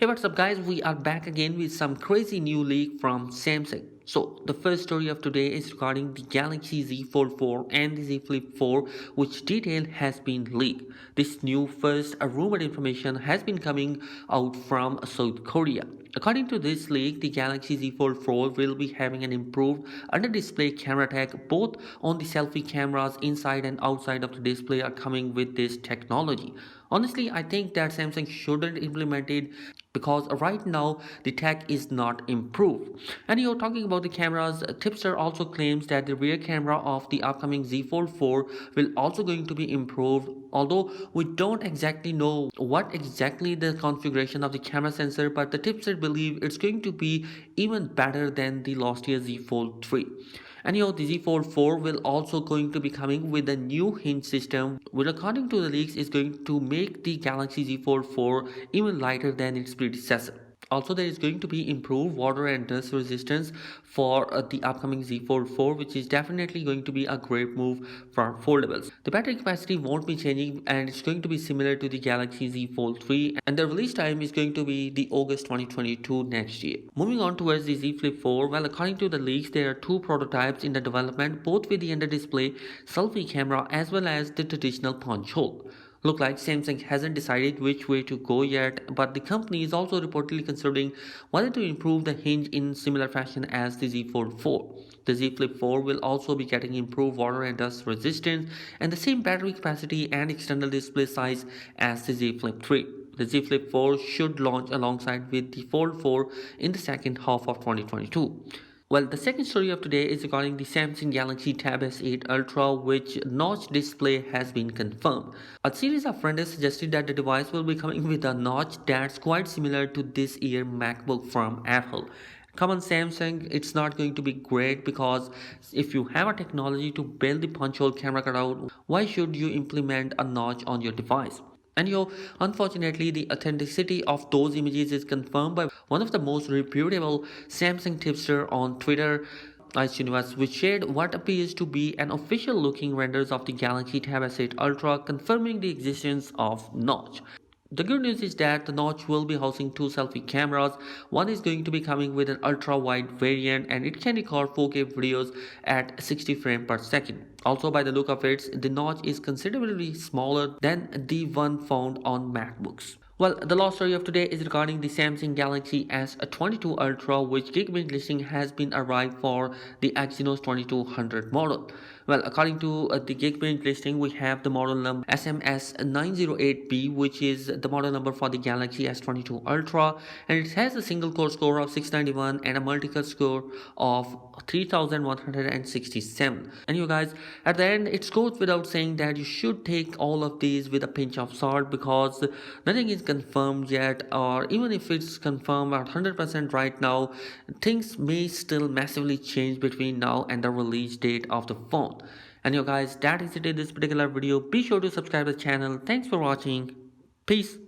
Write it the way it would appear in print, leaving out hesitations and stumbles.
Hey, what's up, guys? We are back again with some crazy new leak from Samsung. So, the first story of today is regarding the Galaxy Z Fold 4 and the Z Flip 4, which detail has been leaked. This new first rumored information has been coming out from South Korea. According to this leak, the Galaxy Z Fold 4 will be having an improved under-display camera tech. Both on the selfie cameras inside and outside of the display are coming with this technology. Honestly, I think that Samsung shouldn't implement it because right now the tech is not improved. And you're talking about the cameras, Tipster also claims that the rear camera of the upcoming Z Fold 4 will also going to be improved, although we don't exactly know what exactly the configuration of the camera sensor, but the Tipster believe it's going to be even better than the last year Z Fold 3. And the Z Fold 4 will also going to be coming with a new hinge system, which according to the leaks is going to make the Galaxy Z Fold 4 even lighter than its predecessor. Also, there is going to be improved water and dust resistance for the upcoming Z Fold 4, which is definitely going to be a great move for foldables. The battery capacity won't be changing and it's going to be similar to the Galaxy Z Fold 3, and the release time is going to be the August 2022 next year. Moving on towards the Z Flip 4, well, according to the leaks, there are two prototypes in the development, both with the under-display selfie camera as well as the traditional punch hole. Look like Samsung hasn't decided which way to go yet, but the company is also reportedly considering whether to improve the hinge in similar fashion as the Z Fold 4. The Z Flip 4 will also be getting improved water and dust resistance and the same battery capacity and external display size as the Z Flip 3. The Z Flip 4 should launch alongside with the Fold 4 in the second half of 2022. Well, the second story of today is regarding the Samsung Galaxy Tab S8 Ultra, which notch display has been confirmed. A series of friends suggested that the device will be coming with a notch that's quite similar to this year MacBook from Apple. Come on, Samsung, it's not going to be great because if you have a technology to build the punch hole camera cutout, why should you implement a notch on your device? And unfortunately, the authenticity of those images is confirmed by one of the most reputable Samsung tipster on Twitter, Exynos, which shared what appears to be an official looking renders of the Galaxy Tab S8 Ultra, confirming the existence of notch. The good news is that the notch will be housing two selfie cameras. One is going to be coming with an ultra wide variant and it can record 4K videos at 60 frames per second. Also, by the look of it, the notch is considerably smaller than the one found on MacBooks. Well, the last story of today is regarding the Samsung Galaxy S22 Ultra, which Geekbench listing has been arrived for the Exynos 2200 model. Well, according to the Geekbench listing, we have the model number SMS908B, which is the model number for the Galaxy S22 Ultra, and it has a single core score of 691 and a multi-core score of 3167. And you guys, at the end, it goes without saying that you should take all of these with a pinch of salt because nothing is confirmed yet, or even if it's confirmed at 100% right now, things may still massively change between now and the release date of the phone. And you guys, that is it in this particular video. Be sure to subscribe to the channel. Thanks for watching. Peace.